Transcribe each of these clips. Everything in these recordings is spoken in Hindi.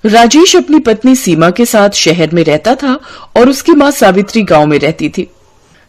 राजेश अपनी पत्नी सीमा के साथ शहर में रहता था और उसकी माँ सावित्री गांव में रहती थी।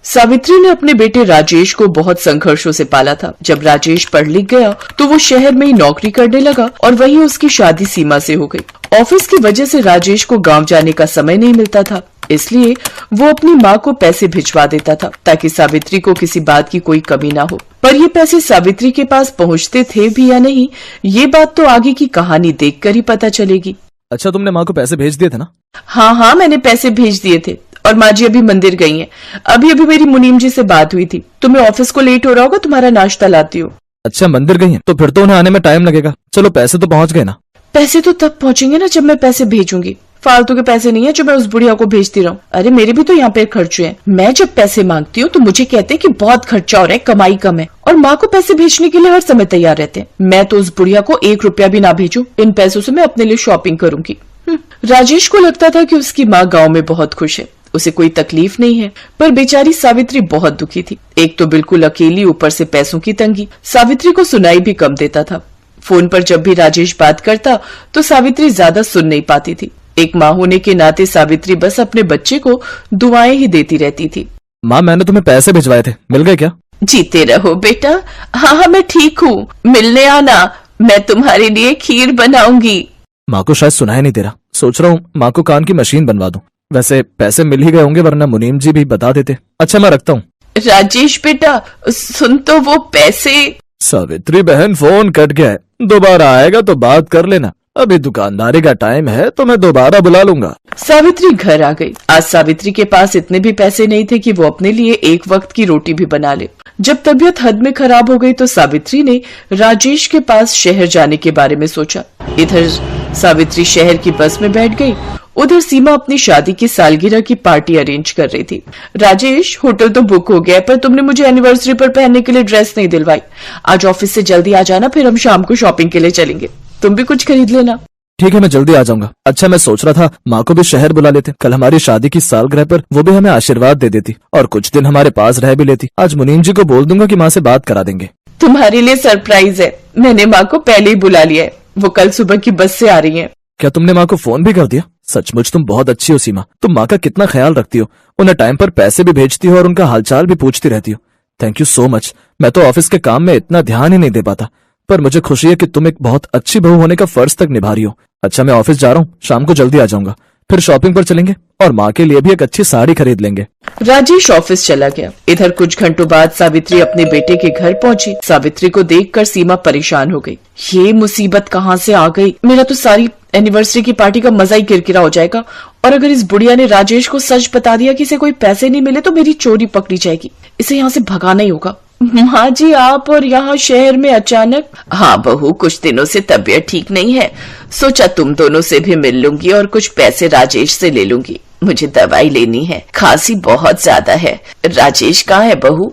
सावित्री ने अपने बेटे राजेश को बहुत संघर्षों से पाला था। जब राजेश पढ़ लिख गया तो वो शहर में ही नौकरी करने लगा और वहीं उसकी शादी सीमा से हो गई। ऑफिस की वजह से राजेश को गांव जाने का समय नहीं मिलता था, इसलिए वो अपनी माँ को पैसे भिजवा देता था ताकि सावित्री को किसी बात की कोई कमी ना हो। पर ये पैसे सावित्री के पास पहुँचते थे भी या नहीं, ये बात तो आगे की कहानी देखकर ही पता चलेगी। अच्छा, तुमने माँ को पैसे भेज दिए थे ना? हाँ, मैंने पैसे भेज दिए थे और माँ जी अभी मंदिर गई हैं। अभी मेरी मुनीम जी से बात हुई थी। तुम्हें ऑफिस को लेट हो रहा होगा, तुम्हारा नाश्ता लाती हूँ। अच्छा, मंदिर गई हैं? तो फिर तो उन्हें आने में टाइम लगेगा। चलो, पैसे तो पहुँच गए ना? पैसे तो तब पहुँचेंगे ना जब मैं पैसे भेजूंगी। फालतू के पैसे नहीं है जो मैं उस बुढ़िया को भेजती रहूं। अरे मेरे भी तो यहाँ पे खर्चे हैं। मैं जब पैसे मांगती हूँ तो मुझे कहते हैं कि बहुत खर्चा हो रहा है, कमाई कम है, और माँ को पैसे भेजने के लिए हर समय तैयार रहते हैं। मैं तो उस बुढ़िया को 1 रुपया भी ना भेजूं। इन पैसों से मैं अपने लिए शॉपिंग करूंगी। राजेश को लगता था कि उसकी माँ गाँव में बहुत खुश है, उसे कोई तकलीफ नहीं है, पर बेचारी सावित्री बहुत दुखी थी। एक तो बिल्कुल अकेली, ऊपर से पैसों की तंगी। सावित्री को सुनाई भी कम देता था। फोन पर जब भी राजेश बात करता तो सावित्री ज्यादा सुन नहीं पाती थी। एक माँ होने के नाते सावित्री बस अपने बच्चे को दुआएं ही देती रहती थी। माँ, मैंने तुम्हें पैसे भिजवाए थे, मिल गए क्या? जीते रहो बेटा। हाँ, मैं ठीक हूँ, मिलने आना, मैं तुम्हारे लिए खीर बनाऊंगी। माँ को शायद सुनाई नहीं दे रहा। सोच रहा हूँ माँ को कान की मशीन बनवा दूं। वैसे पैसे मिल ही गए होंगे, वरना मुनीम जी भी बता देते। अच्छा, मैं रखता हूँ। राजेश बेटा, सुन तो, वो पैसे। सावित्री बहन, फोन कट गया है, दोबारा आएगा तो बात कर लेना। अभी दुकानदारी का टाइम है तो मैं दोबारा बुला लूंगा। सावित्री घर आ गई। आज सावित्री के पास इतने भी पैसे नहीं थे कि वो अपने लिए एक वक्त की रोटी भी बना ले। जब तबीयत हद में खराब हो गई तो सावित्री ने राजेश के पास शहर जाने के बारे में सोचा। इधर सावित्री शहर की बस में बैठ गई, उधर सीमा अपनी शादी की सालगिरह की पार्टी अरेंज कर रही थी। राजेश, होटल तो बुक हो गया, पर तुमने मुझे एनिवर्सरी पर पहनने के लिए ड्रेस नहीं दिलवाई। आज ऑफिस से जल्दी आ जाना, फिर हम शाम को शॉपिंग के लिए चलेंगे। तुम भी कुछ खरीद लेना। ठीक है, मैं जल्दी आ जाऊंगा। अच्छा, मैं सोच रहा था माँ को भी शहर बुला लेते। कल हमारी शादी की सालगिरह पर वो भी हमें आशीर्वाद दे देती और कुछ दिन हमारे पास रह भी लेती। आज मुनीम जी को बोल दूंगा कि माँ से बात करा देंगे। तुम्हारे लिए सरप्राइज है, मैंने माँ को पहले ही बुला लिया है। वो कल सुबह की बस से आ रही है। क्या तुमने माँ को फोन भी कर दिया? सचमुच तुम बहुत अच्छी हो सीमा। तुम माँ का कितना ख्याल रखती हो, उन्हें टाइम पर पैसे भी भेजती हो और उनका हालचाल भी पूछती रहती हो। Thank you so much. मैं तो ऑफिस के काम में इतना ध्यान ही नहीं दे पाता, पर मुझे खुशी है कि तुम एक बहुत अच्छी बहू होने का फर्ज तक निभा रही हो। अच्छा, मैं ऑफिस जा रहा हूँ, शाम को जल्दी आ जाऊंगा। फिर शॉपिंग पर चलेंगे और माँ के लिए भी एक अच्छी साड़ी खरीद लेंगे। राजेश ऑफिस चला गया। इधर कुछ घंटों बाद सावित्री अपने बेटे के घर पहुंची। सावित्री को देखकर सीमा परेशान हो गई। ये मुसीबत कहाँ से आ गई? मेरा तो सारी एनिवर्सरी की पार्टी का मजा ही किरकिरा हो जाएगा। और अगर इस बुढ़िया ने राजेश को सच बता दिया कि इसे कोई पैसे नहीं मिले तो मेरी चोरी पकड़ी जाएगी। इसे यहाँ से भगाना ही होगा। माँ जी, आप और यहाँ शहर में अचानक? हाँ बहू, कुछ दिनों से तबीयत ठीक नहीं है, सोचा तुम दोनों से भी मिल लूंगी और कुछ पैसे राजेश से ले लूंगी। मुझे दवाई लेनी है, खांसी बहुत ज्यादा है। राजेश कहाँ है बहू?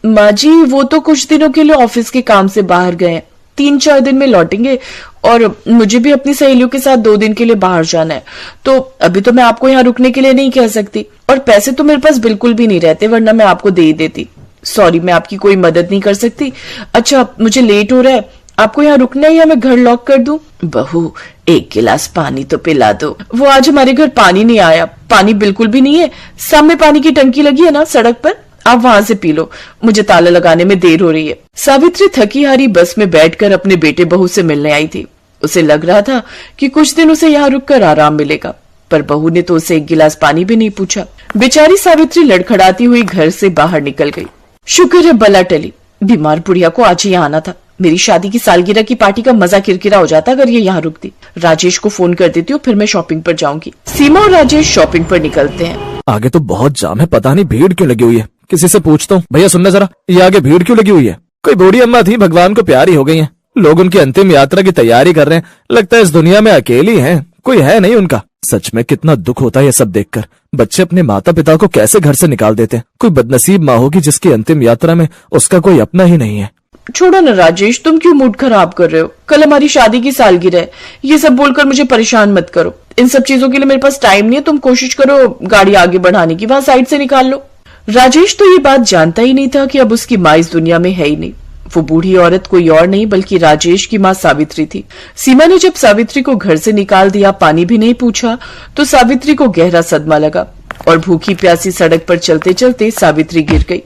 माँ जी, वो तो कुछ दिनों के लिए ऑफिस के काम से बाहर गए, 3-4 दिन में लौटेंगे और मुझे भी अपनी सहेलियों के साथ 2 दिन के लिए बाहर जाना है, तो अभी तो मैं आपको यहाँ रुकने के लिए नहीं कह सकती। और पैसे तो मेरे पास बिल्कुल भी नहीं रहते, वरना मैं आपको दे ही देती। सॉरी, मैं आपकी कोई मदद नहीं कर सकती। अच्छा, मुझे लेट हो रहा है, आपको यहाँ रुकना है या मैं घर लॉक कर दूं? बहू, 1 गिलास पानी तो पिला दो। वो आज हमारे घर पानी नहीं आया, पानी बिल्कुल भी नहीं है। सामने पानी की टंकी लगी है ना सड़क पर, आप वहां से पी लो, मुझे ताला लगाने में देर हो रही है। सावित्री थकी हारी बस में बैठकर अपने बेटे बहू से मिलने आई थी। उसे लग रहा था कि कुछ दिन उसे यहाँ रुककर आराम मिलेगा, पर बहू ने तो उसे 1 गिलास पानी भी नहीं पूछा। बेचारी सावित्री लड़खड़ाती हुई घर से बाहर निकल गई। शुक्र है बला टली, बीमार बुढ़िया को आज ही आना था। मेरी शादी की सालगिरह की पार्टी का मजा किरकिरा हो जाता अगर ये यहाँ रुकती। राजेश को फोन कर देती हूँ, फिर मैं शॉपिंग पर जाऊंगी। सीमा और राजेश शॉपिंग पर निकलते हैं। आगे तो बहुत जाम है, पता नहीं भीड़ क्यों लगी हुई है। किसी से पूछता हूँ, भैया सुनना जरा, ये आगे भीड़ क्यों लगी हुई है? कोई बूढ़ी अम्मा थी, भगवान को प्यारी हो गई है। लोग उनकी अंतिम यात्रा की तैयारी कर रहे हैं। लगता है इस दुनिया में अकेली हैं, कोई है नहीं उनका। सच में कितना दुख होता है ये सब देखकर। बच्चे अपने माता पिता को कैसे घर से निकाल देते हैं। कोई बदनसीब माँ होगी जिसकी अंतिम यात्रा में उसका कोई अपना ही नहीं है। छोड़ो न राजेश, तुम क्यों मूड खराब कर रहे हो? कल हमारी शादी की सालगिरह है, ये सब बोलकर मुझे परेशान मत करो। इन सब चीजों के लिए मेरे पास टाइम नहीं है। तुम कोशिश करो गाड़ी आगे बढ़ाने की, वहां साइड से निकाल लो। राजेश तो ये बात जानता ही नहीं था कि अब उसकी माँ इस दुनिया में है ही नहीं। वो बूढ़ी औरत कोई और नहीं बल्कि राजेश की माँ सावित्री थी। सीमा ने जब सावित्री को घर से निकाल दिया, पानी भी नहीं पूछा, तो सावित्री को गहरा सदमा लगा और भूखी प्यासी सड़क पर चलते चलते सावित्री गिर गई।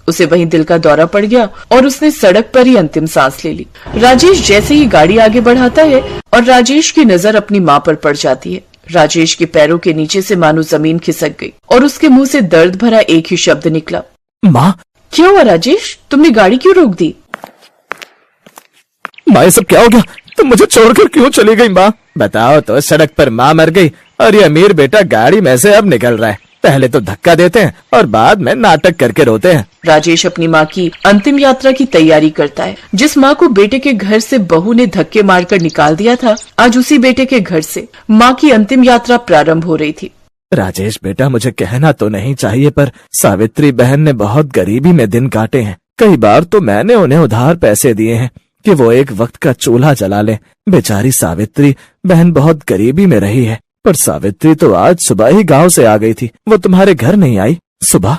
उसे वहीं दिल का दौरा पड़ गया और उसने सड़क पर ही अंतिम सांस ले ली। राजेश जैसे ही गाड़ी आगे बढ़ाता है और राजेश की नजर अपनी माँ पर पड़ जाती है। राजेश के पैरों के नीचे से मानो जमीन खिसक गई और उसके मुंह से दर्द भरा एक ही शब्द निकला, माँ। क्या हुआ राजेश, तुमने गाड़ी क्यों रोक दी? माँ, ये सब क्या हो गया? तुम मुझे छोड़कर क्यों चली गई माँ? बताओ तो, सड़क पर माँ मर गई और ये अमीर बेटा गाड़ी में से अब निकल रहा है। पहले तो धक्का देते हैं और बाद में नाटक करके रोते हैं। राजेश अपनी माँ की अंतिम यात्रा की तैयारी करता है। जिस माँ को बेटे के घर से बहू ने धक्के मारकर निकाल दिया था, आज उसी बेटे के घर से माँ की अंतिम यात्रा प्रारंभ हो रही थी। राजेश बेटा, मुझे कहना तो नहीं चाहिए, पर सावित्री बहन ने बहुत गरीबी में दिन काटे हैं। कई बार तो मैंने उन्हें उधार पैसे दिए हैं कि वो एक वक्त का चूल्हा जला ले। बेचारी सावित्री बहन बहुत गरीबी में रही है, पर सावित्री तो आज सुबह ही गांव से आ गई थी। वो तुम्हारे घर नहीं आई? सुबह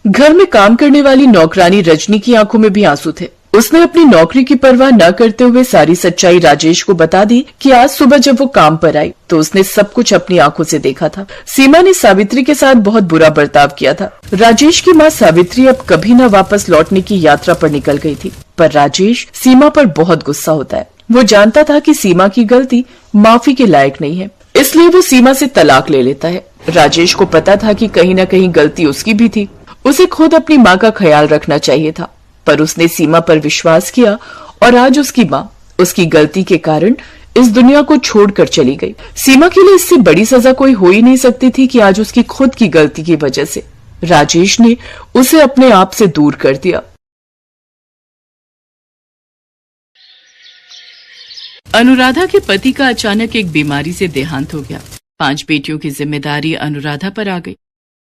घर में काम करने वाली नौकरानी रजनी की आंखों में भी आंसू थे। उसने अपनी नौकरी की परवाह न करते हुए सारी सच्चाई राजेश को बता दी कि आज सुबह जब वो काम पर आई तो उसने सब कुछ अपनी आंखों से देखा था। सीमा ने सावित्री के साथ बहुत बुरा बर्ताव किया था। राजेश की माँ सावित्री अब कभी न वापस लौटने की यात्रा पर निकल गई थी, पर राजेश सीमा पर बहुत गुस्सा होता है। वो जानता था कि सीमा की गलती माफी के लायक नहीं है, इसलिए वो सीमा से तलाक ले लेता है। राजेश को पता था कि कहीं न कहीं गलती उसकी भी थी। उसे खुद अपनी माँ का ख्याल रखना चाहिए था, पर उसने सीमा पर विश्वास किया और आज उसकी माँ उसकी गलती के कारण इस दुनिया को छोड़कर चली गई। सीमा के लिए इससे बड़ी सजा कोई हो ही नहीं सकती थी कि आज उसकी खुद की गलती की वजह से राजेश ने उसे अपने आप से दूर कर दिया। अनुराधा के पति का अचानक एक बीमारी से देहांत हो गया। 5 बेटियों की जिम्मेदारी अनुराधा पर आ गई।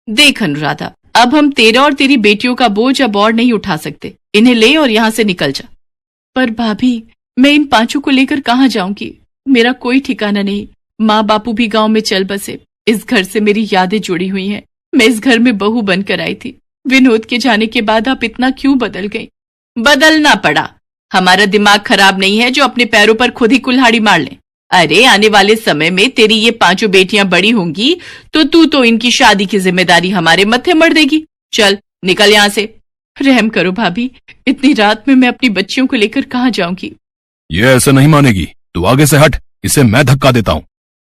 देख अनुराधा, अब हम तेरा और तेरी बेटियों का बोझ अब और नहीं उठा सकते। इन्हें ले और यहाँ से निकल जा। पर भाभी, मैं इन 5 को लेकर कहाँ जाऊंगी? मेरा कोई ठिकाना नहीं। माँ बापू भी गांव में चल बसे। इस घर से मेरी यादें जुड़ी हुई हैं। मैं इस घर में बहू बनकर आई थी। विनोद के जाने के बाद आप इतना क्यों बदल गई? बदलना पड़ा। हमारा दिमाग खराब नहीं है जो अपने पैरों पर खुद ही कुल्हाड़ी मार ले। अरे आने वाले समय में तेरी ये 5 बेटियां बड़ी होंगी तो तू तो इनकी शादी की जिम्मेदारी हमारे मत्थे मढ़ देगी। चल निकल यहाँ से। रहम करो भाभी, इतनी रात में मैं अपनी बच्चियों को लेकर कहाँ जाऊंगी? ये ऐसे नहीं मानेगी। तू आगे से हट, इसे मैं धक्का देता हूँ।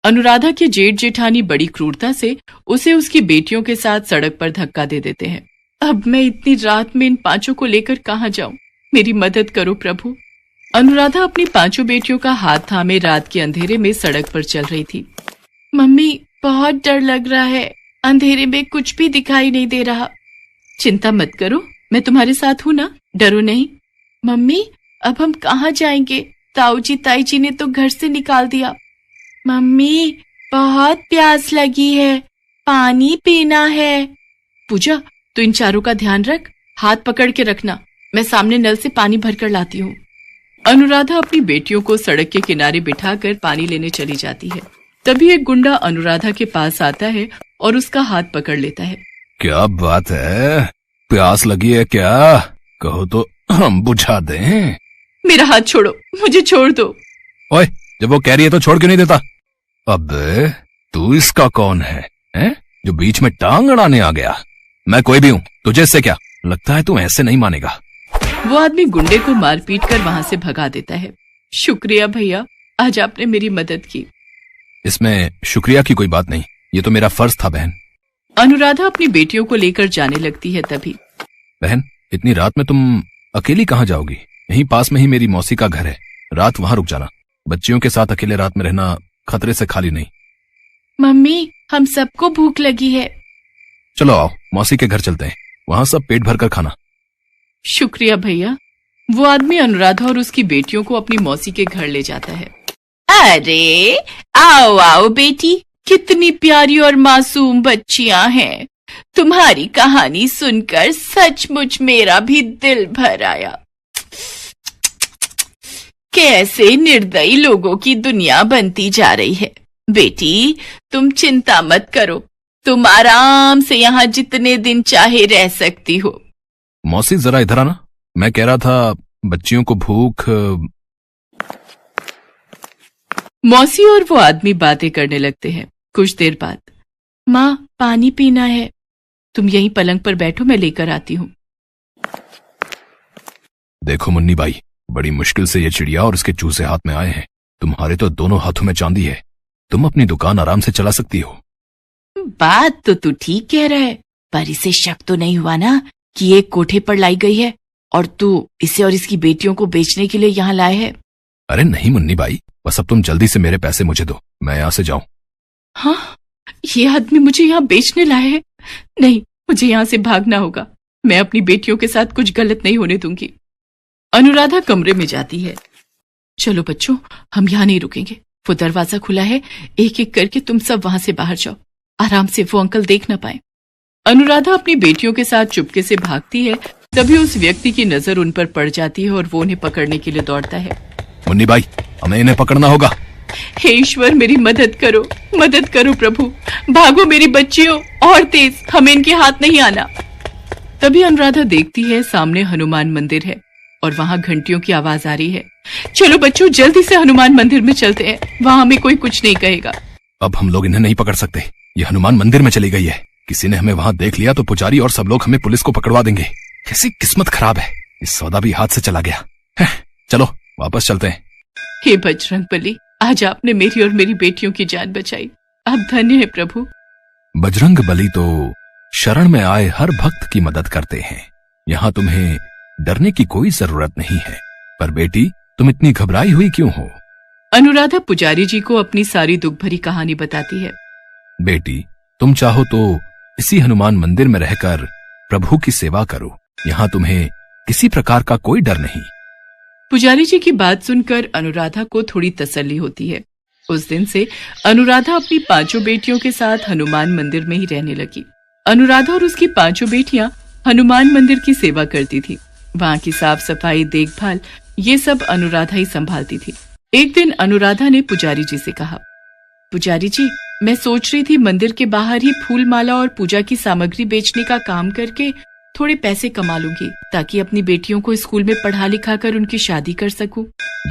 अनुराधा के जेठ जेठानी बड़ी क्रूरता से उसे उसकी बेटियों के साथ सड़क पर धक्का दे देते हैं। अब मैं इतनी रात में इन 5 को लेकर कहाँ जाऊं? मेरी मदद करो प्रभु। अनुराधा अपनी 5 बेटियों का हाथ थामे रात के अंधेरे में सड़क पर चल रही थी। मम्मी, बहुत डर लग रहा है। अंधेरे में कुछ भी दिखाई नहीं दे रहा। चिंता मत करो, मैं तुम्हारे साथ हूँ ना, डरो नहीं। मम्मी, अब हम कहाँ जाएंगे? ताऊ जी ताई जी ने तो घर से निकाल दिया। मम्मी, बहुत प्यास लगी है, पानी पीना है। पूजा, तू इन 4 का ध्यान रख, हाथ पकड़ के रखना। मैं सामने नल से पानी भरकर लाती हूँ। अनुराधा अपनी बेटियों को सड़क के किनारे बिठाकर पानी लेने चली जाती है। तभी एक गुंडा अनुराधा के पास आता है और उसका हाथ पकड़ लेता है। क्या बात है, प्यास लगी है क्या? कहो तो हम बुझा दें। मेरा हाथ छोड़ो, मुझे छोड़ दो। ओए, जब वो कह रही है तो छोड़ क्यों नहीं देता? अबे तू इसका कौन है, जो बीच में टांग अड़ाने आ गया? मैं कोई भी हूँ, तुझे इससे क्या? लगता है तू ऐसे नहीं मानेगा। वो आदमी गुंडे को मार पीट कर वहाँ से भगा देता है। शुक्रिया भैया, आज आपने मेरी मदद की। इसमें शुक्रिया की कोई बात नहीं, ये तो मेरा फर्ज था बहन। अनुराधा अपनी बेटियों को लेकर जाने लगती है। तभी बहन, इतनी रात में तुम अकेली कहाँ जाओगी? यहीं पास में ही मेरी मौसी का घर है, रात वहाँ रुक जाना। बच्चियों के साथ अकेले रात में रहना खतरे से खाली नहीं। मम्मी, हम सबको भूख लगी है। चलो आओ, मौसी के घर चलते हैं, वहाँ सब पेट भर कर खाना। शुक्रिया भैया। वो आदमी अनुराधा और उसकी बेटियों को अपनी मौसी के घर ले जाता है। अरे आओ आओ बेटी, कितनी प्यारी और मासूम बच्चियां हैं। तुम्हारी कहानी सुनकर सचमुच मेरा भी दिल भर आया। कैसे निर्दयी लोगों की दुनिया बनती जा रही है। बेटी, तुम चिंता मत करो, तुम आराम से यहाँ जितने दिन चाहे रह सकती हो। मौसी जरा इधर आना। मैं कह रहा था बच्चियों को भूख मौसी और वो आदमी बातें करने लगते हैं। कुछ देर बाद, माँ पानी पीना है, तुम यहीं पलंग पर बैठो, मैं लेकर आती हूँ। देखो मुन्नी भाई, बड़ी मुश्किल से ये चिड़िया और उसके चूजे हाथ में आए हैं। तुम्हारे तो दोनों हाथों में चांदी है, तुम अपनी दुकान आराम से चला सकती हो। बात तो तू ठीक कह रहा है, पर इसे शक तो नहीं हुआ ना कि ये कोठे पर लाई गई है और तू इसे और इसकी बेटियों को बेचने के लिए यहाँ लाए है? अरे नहीं मुन्नी भाई, बस अब तुम जल्दी से मेरे पैसे मुझे दो, मैं यहाँ से जाऊं। हाँ, ये आदमी मुझे यहाँ बेचने लाए है। नहीं, मुझे यहाँ से भागना होगा। मैं अपनी बेटियों के साथ कुछ गलत नहीं होने दूंगी। अनुराधा कमरे में जाती है। चलो बच्चों, हम यहाँ नहीं रुकेंगे, वो दरवाजा खुला है, एक एक करके तुम सब वहां से बाहर जाओ, आराम से, वो अंकल देख ना पाए। अनुराधा अपनी बेटियों के साथ चुपके से भागती है। तभी उस व्यक्ति की नजर उन पर पड़ जाती है और वो उन्हें पकड़ने के लिए दौड़ता है। मुन्नी भाई, हमें इन्हें पकड़ना होगा। हे ईश्वर, मेरी मदद करो, मदद करो प्रभु, भागो मेरी बच्चियों, और तेज, हमें इनके हाथ नहीं आना। तभी अनुराधा देखती है सामने हनुमान मंदिर है और वहां घंटियों की आवाज आ रही है। चलो बच्चों, जल्दी से हनुमान मंदिर में चलते हैं, वहां हमें कोई कुछ नहीं कहेगा। अब हम लोग इन्हें नहीं पकड़ सकते, ये हनुमान मंदिर में चली गई है। किसी ने हमें वहां देख लिया तो पुजारी और सब लोग हमें पुलिस को पकड़वा देंगे। कैसी किस्मत खराब है, इस सौदा भी हाथ से चला गया है। चलो वापस चलते हैं। हे बजरंगबली, आज आपने मेरी और मेरी बेटियों की जान बचाई, आप धन्य है प्रभु। बजरंग बली तो शरण में आए हर भक्त की मदद करते हैं, यहाँ तुम्हें डरने की कोई जरूरत नहीं है। पर बेटी, तुम इतनी घबराई हुई क्यों हो? अनुराधा पुजारी जी को अपनी सारी दुख भरी कहानी बताती है। बेटी, तुम चाहो तो इसी हनुमान मंदिर में रहकर प्रभु की सेवा करो, यहाँ तुम्हें किसी प्रकार का कोई डर नहीं। पुजारी जी की बात सुनकर अनुराधा को थोड़ी तसल्ली होती है। उस दिन से अनुराधा अपनी पांचों बेटियों के साथ हनुमान मंदिर में ही रहने लगी। अनुराधा और उसकी पांचों बेटियां हनुमान मंदिर की सेवा करती थी। वहां की साफ सफाई, देखभाल, ये सब अनुराधा ही संभालती थी। एक दिन अनुराधा ने पुजारी जी से कहा, पुजारी जी, मैं सोच रही थी मंदिर के बाहर ही फूल माला और पूजा की सामग्री बेचने का काम करके थोड़े पैसे कमा लूंगी, ताकि अपनी बेटियों को स्कूल में पढ़ा लिखा कर उनकी शादी कर सकूं।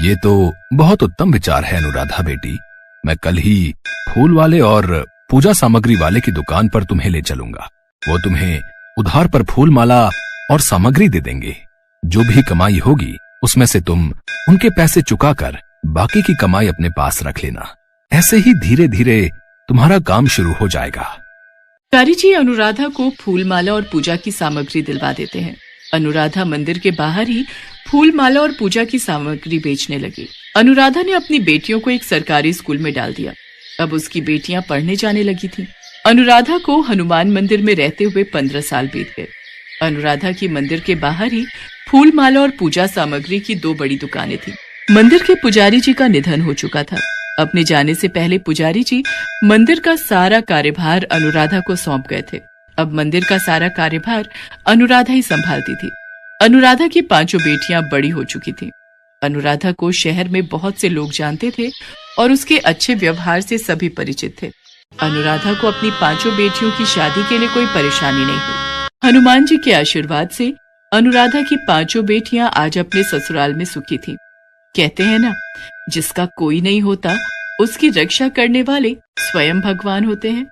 ये तो बहुत उत्तम विचार है अनुराधा बेटी। मैं कल ही फूल वाले और पूजा सामग्री वाले की दुकान पर तुम्हें ले चलूंगा। वो तुम्हें उधार पर फूल माला और सामग्री दे देंगे। जो भी कमाई होगी उसमें से तुम उनके पैसे चुकाकर बाकी की कमाई अपने पास रख लेना। ऐसे ही धीरे धीरे तुम्हारा काम शुरू हो जाएगा। पुजारी जी अनुराधा को फूल माला और पूजा की सामग्री दिलवा देते हैं। अनुराधा मंदिर के बाहर ही फूल माला और पूजा की सामग्री बेचने लगी। अनुराधा ने अपनी बेटियों को एक सरकारी स्कूल में डाल दिया। अब उसकी बेटियां पढ़ने जाने लगी थीं। अनुराधा को हनुमान मंदिर में रहते हुए 15 साल बीत गए। अनुराधा की मंदिर के बाहर ही फूल माला और पूजा सामग्री की 2 बड़ी दुकानें थीं। मंदिर के पुजारी जी का निधन हो चुका था। अपने जाने से पहले पुजारी जी मंदिर का सारा कार्यभार अनुराधा को सौंप गए थे। अब मंदिर का सारा कार्यभार अनुराधा ही संभालती थी। अनुराधा की 5 बेटियां बड़ी हो चुकी थीं। अनुराधा को शहर में बहुत से लोग जानते थे और उसके अच्छे व्यवहार से सभी परिचित थे। अनुराधा को अपनी 5 बेटियों की शादी के लिए कोई परेशानी नहीं हुई। हनुमान जी के आशीर्वाद से अनुराधा की 5 बेटियां आज अपने ससुराल में सुखी थीं। कहते हैं ना, जिसका कोई नहीं होता उसकी रक्षा करने वाले स्वयं भगवान होते हैं।